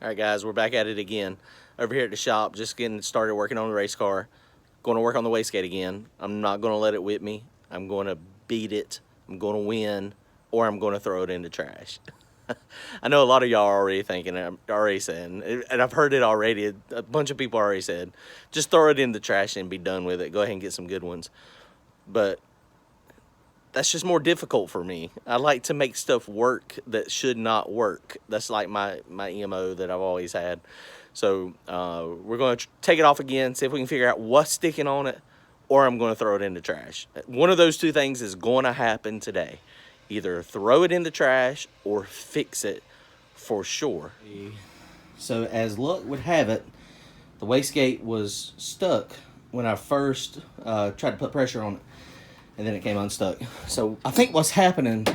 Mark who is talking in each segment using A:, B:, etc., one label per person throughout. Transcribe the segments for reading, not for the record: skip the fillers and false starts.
A: All right, guys, we're back at it again. Over here at the shop, just getting started working on the race car. Going to work on the wastegate again. I'm not going to let it whip me. I'm going to beat it. I'm going to win, or I'm going to throw it in the trash. I know a lot of y'all are already thinking, I'm already saying, and I've heard it already. A bunch of people already said, just throw it in the trash and be done with it. Go ahead and get some good ones. But that's just more difficult for me. I like to make stuff work that should not work. That's like my MO that I've always had. So we're going to take it off again, see if we can figure out what's sticking on it, or I'm going to throw it in the trash. One of those two things is going to happen today. Either throw it in the trash or fix it for sure. So as luck would have it, the wastegate was stuck when I first tried to put pressure on it, and then it came unstuck. So I think what's happening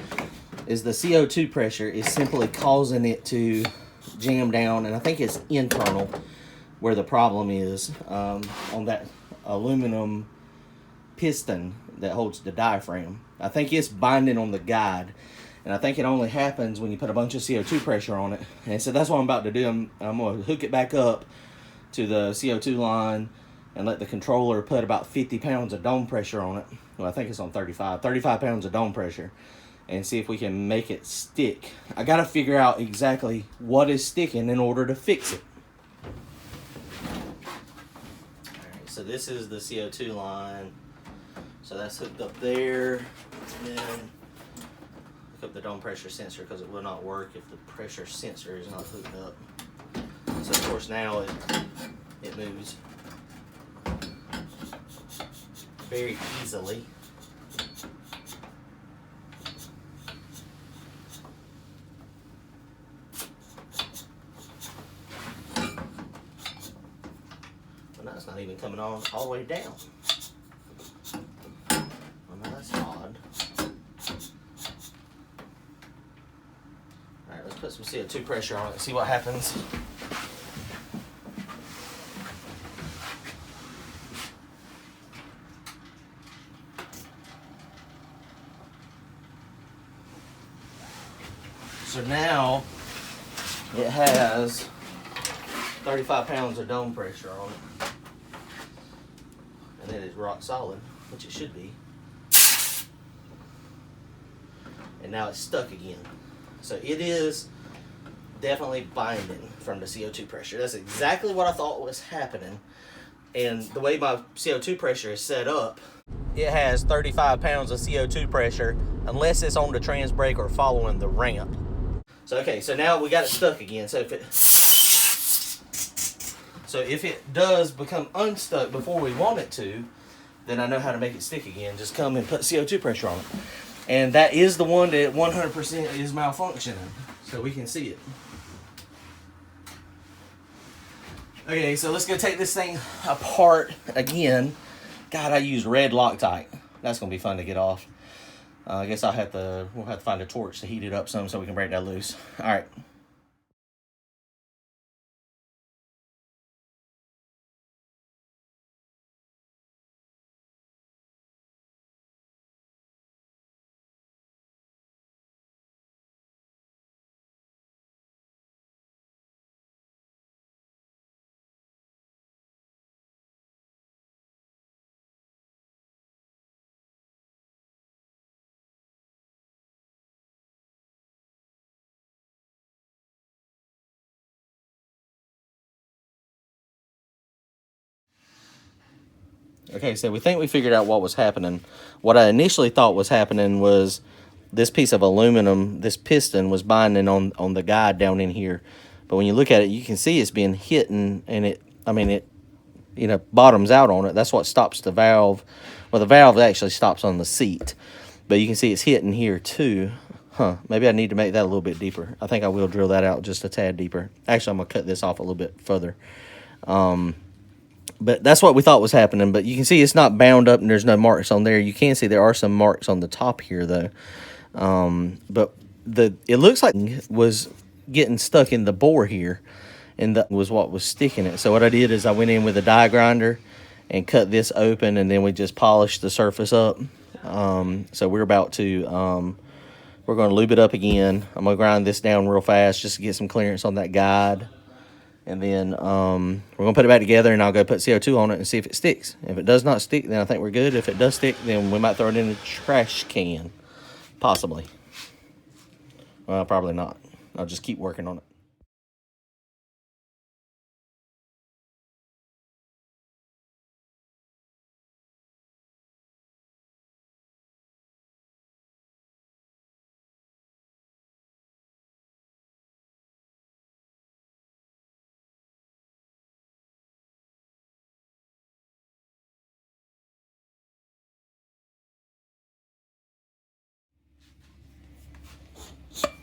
A: is the CO2 pressure is simply causing it to jam down, and I think it's internal where the problem is, on that aluminum piston that holds the diaphragm. I think it's binding on the guide, and I think it only happens when you put a bunch of CO2 pressure on it. And so that's what I'm about to do. I'm going to hook it back up to the CO2 line and let the controller put about 50 pounds of dome pressure on it. Well, I think it's on 35 pounds of dome pressure, and see if we can make it stick. I got to figure out exactly what is sticking in order to fix it. Alright, so this is the CO2 line. So that's hooked up there. And then hook up the dome pressure sensor, because it will not work if the pressure sensor is not hooked up. So of course now it moves very easily. Well, now it's not even coming on all the way down. Well, now that's odd. Alright, let's put some CO2 pressure on it and see what happens. So now it has 35 pounds of dome pressure on it, and it is rock solid, which it should be. And now it's stuck again. So it is definitely binding from the CO2 pressure. That's exactly what I thought was happening. And the way my CO2 pressure is set up, it has 35 pounds of CO2 pressure unless it's on the trans brake or following the ramp. So okay, so now we got it stuck again. So if it does become unstuck before we want it to, then I know how to make it stick again. Just come and put CO2 pressure on it. And that is the one that 100% is malfunctioning. So we can see it. Okay, so let's go take this thing apart again. God, I use red Loctite. That's gonna be fun to get off. I guess we'll have to find a torch to heat it up some so we can break that loose. All right. Okay, so we think we figured out what was happening. What I initially thought was happening was this piece of aluminum, this piston was binding on the guide down in here. But when you look at it, you can see it's being hit, and it bottoms out on it. That's what stops the valve. Well, the valve actually stops on the seat, but you can see it's hitting here too. Maybe I need to make that a little bit deeper. I think I will drill that out just a tad deeper. Actually, I'm going to cut this off a little bit further. But that's what we thought was happening. But you can see it's not bound up and there's no marks on there. You can see there are some marks on the top here, though. But it looks like it was getting stuck in the bore here, and that was what was sticking it. So what I did is I went in with a die grinder and cut this open, and then we just polished the surface up. So we're about to... we're going to lube it up again. I'm going to grind this down real fast just to get some clearance on that guide. And then we're gonna put it back together, and I'll go put CO2 on it and see if it sticks. If it does not stick, then I think we're good. If it does stick, then we might throw it in the trash can, possibly. Well, probably not. I'll just keep working on it.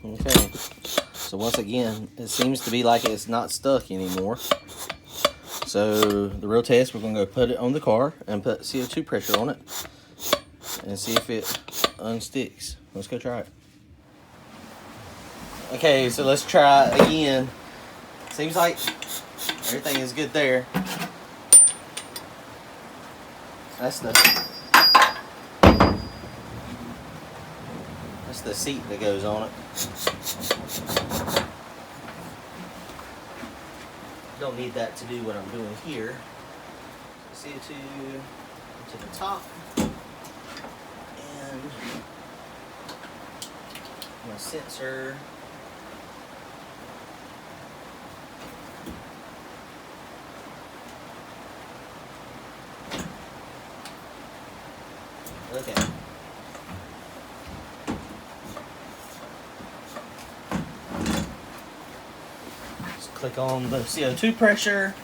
A: Okay, so once again, it seems to be like it's not stuck anymore. So the real test, we're gonna go put it on the car and put CO2 pressure on it and see if it unsticks. Let's go try it. Okay, so let's try it again. Seems like everything is good there. That's the seat that goes on it. Don't need that to do what I'm doing here. So CO2 to the top, and my sensor. Okay. Just click on the CO2 pressure.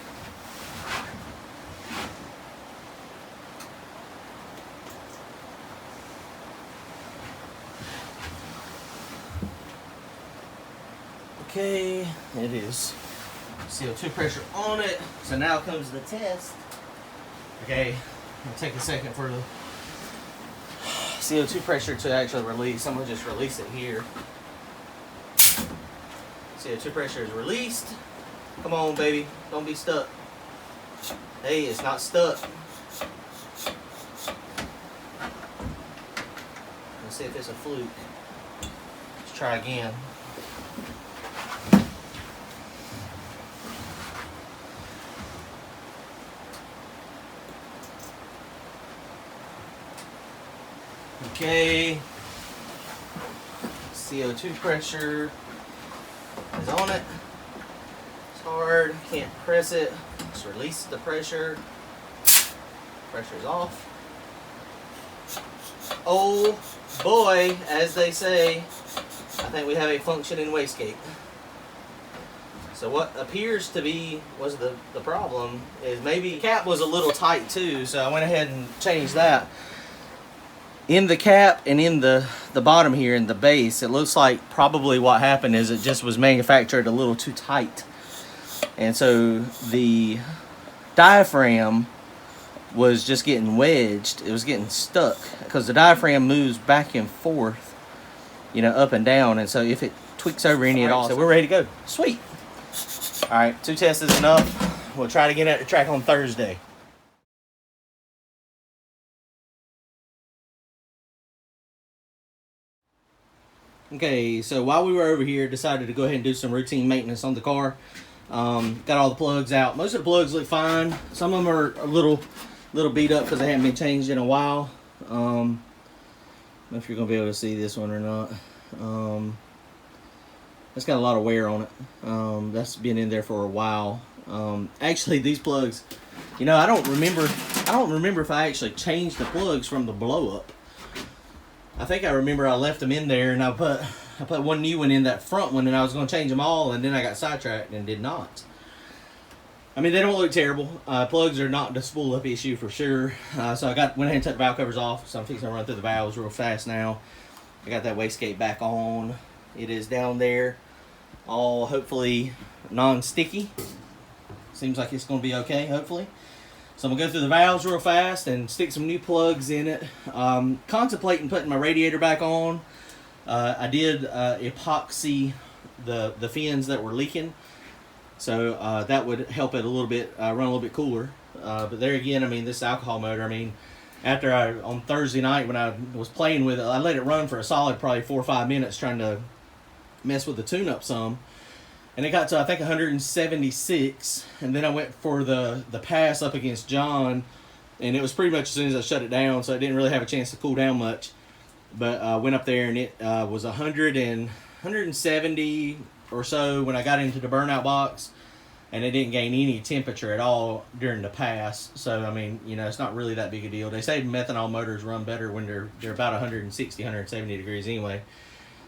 A: Okay, it is CO2 pressure on it. So now comes the test. Okay, I'll take a second for the CO2 pressure to actually release. I'm gonna just release it here. CO2 pressure is released. Come on, baby, don't be stuck. Hey, it's not stuck. Let's see if it's a fluke. Let's try again. Okay, CO2 pressure is on it. It's hard, can't press it. Just release the pressure. Pressure's off. Oh boy, as they say, I think we have a functioning wastegate. So what appears to be was the problem is maybe the cap was a little tight too, so I went ahead and changed that. In the cap and in the bottom here, in the base, it looks like probably what happened is it just was manufactured a little too tight. And so the diaphragm was just getting wedged. It was getting stuck because the diaphragm moves back and forth, you know, up and down. And so if it tweaks over any at all, so we're ready to go. Sweet. All right, 2 tests is enough. We'll try to get at the track on Thursday. Okay, so while we were over here, decided to go ahead and do some routine maintenance on the car. Got all the plugs out. Most of the plugs look fine. Some of them are a little beat up because they haven't been changed in a while. I don't know if you're gonna be able to see this one or not. It's got a lot of wear on it. That's been in there for a while. Actually, these plugs, you know, I don't remember if I actually changed the plugs from the blow up. I think I remember I left them in there, and I put one new one in that front one, and I was going to change them all, and then I got sidetracked and did not. I mean, they don't look terrible. Plugs are not the spool up issue for sure. So I went ahead and took the valve covers off. So I'm fixing to run through the valves real fast now. I got that wastegate back on. It is down there, all hopefully non-sticky. Seems like it's going to be okay, hopefully. So I'm going to go through the valves real fast and stick some new plugs in it. Contemplating putting my radiator back on. I did epoxy the fins that were leaking. So that would help it a little bit, run a little bit cooler. But there again, I mean, this alcohol motor, I mean, on Thursday night when I was playing with it, I let it run for a solid probably 4 or 5 minutes trying to mess with the tune-up some. and it got to I think 176, and then I went for the pass up against John, and it was pretty much as soon as I shut it down, so it didn't really have a chance to cool down much. But went up there and it was 170 or so when I got into the burnout box, and it didn't gain any temperature at all during the pass. So I mean, it's not really that big a deal. They say methanol motors run better when they're about 160, 170 degrees anyway.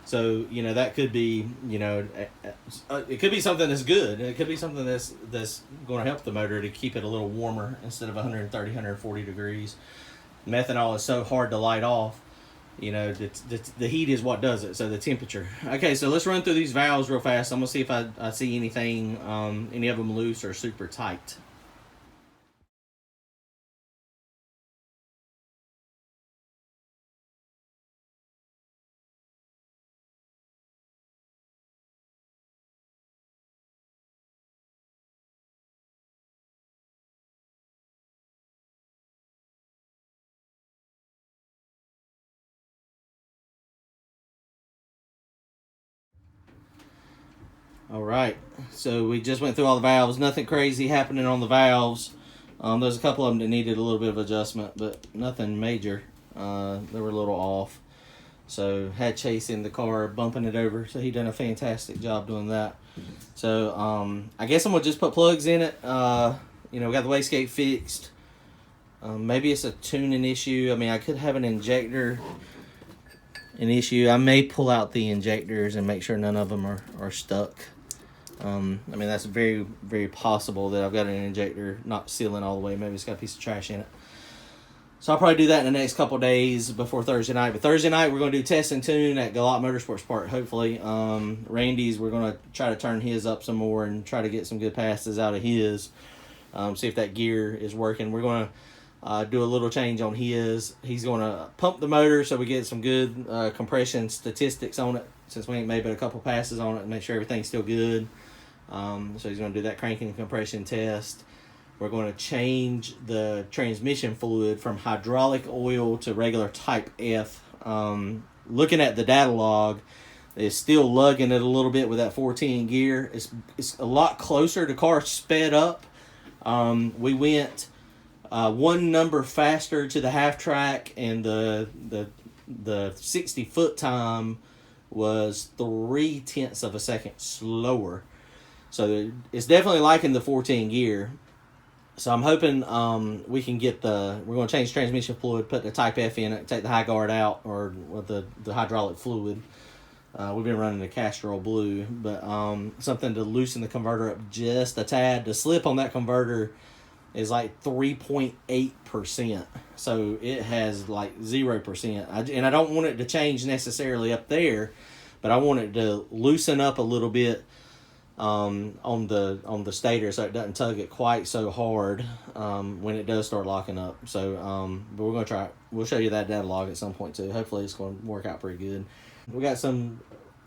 A: So that could be it could be something that's good. It could be something that's going to help the motor to keep it a little warmer instead of 130, 140 degrees. Methanol is so hard to light off. The heat is what does it, so the temperature. Okay, so let's run through these valves real fast. I'm going to see if I see anything, any of them loose or super tight. All right, so we just went through all the valves. Nothing crazy happening on the valves. There's a couple of them that needed a little bit of adjustment, but nothing major. They were a little off. So had Chase in the car bumping it over, so he done a fantastic job doing that. So I guess I'm gonna just put plugs in it. We got the wastegate fixed. Maybe it's a tuning issue. I mean, I could have an issue. I may pull out the injectors and make sure none of them are stuck. I mean, that's very, very possible that I've got an injector not sealing all the way. Maybe it's got a piece of trash in it. So I'll probably do that in the next couple of days before Thursday night. But Thursday night, we're going to do test and tune at Galot Motorsports Park, hopefully. Randy's, we're going to try to turn his up some more and try to get some good passes out of his. See if that gear is working. We're going to do a little change on his. He's going to pump the motor so we get some good compression statistics on it, since we ain't made but a couple passes on it, and make sure everything's still good. So he's going to do that cranking and compression test. We're going to change the transmission fluid from hydraulic oil to regular type F. Looking at the data log, it's still lugging it a little bit with that 410 gear. It's a lot closer. The car sped up. We went one number faster to the half track, and the 60 foot time was 0.3 of a second slower. So it's definitely liking the 410 gear. So I'm hoping we can get we're going to change transmission fluid, put the Type F in it, take the high guard out, or with the hydraulic fluid. We've been running the Castrol Blue, but something to loosen the converter up just a tad. The slip on that converter is like 3.8%. So it has like 0%. And I don't want it to change necessarily up there, but I want it to loosen up a little bit on the stator, so it doesn't tug it quite so hard when it does start locking up. So but we're going to try it. We'll show you that data log at some point too. Hopefully it's going to work out pretty good. We got some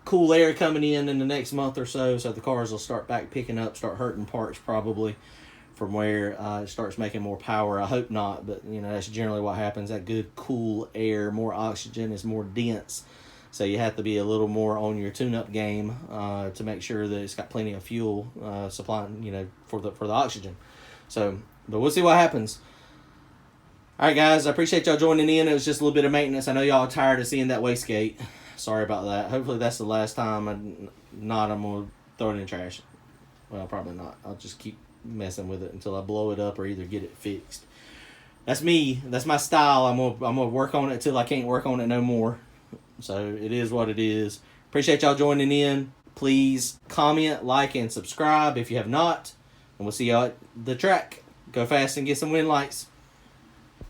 A: cool air coming in the next month or so the cars will start back picking up, start hurting parts probably from where it starts making more power. I hope not, but that's generally what happens. That good cool air, more oxygen, is more dense. So you have to be a little more on your tune-up game to make sure that it's got plenty of fuel supply, for the oxygen. So, but we'll see what happens. All right, guys, I appreciate y'all joining in. It was just a little bit of maintenance. I know y'all are tired of seeing that wastegate. Sorry about that. Hopefully that's the last time. I'm going to throw it in the trash. Well, probably not. I'll just keep messing with it until I blow it up or either get it fixed. That's me. That's my style. I'm gonna work on it till I can't work on it no more. So it is what it is. Appreciate y'all joining in. Please comment, like, and subscribe if you have not. And we'll see y'all at the track. Go fast and get some win lights.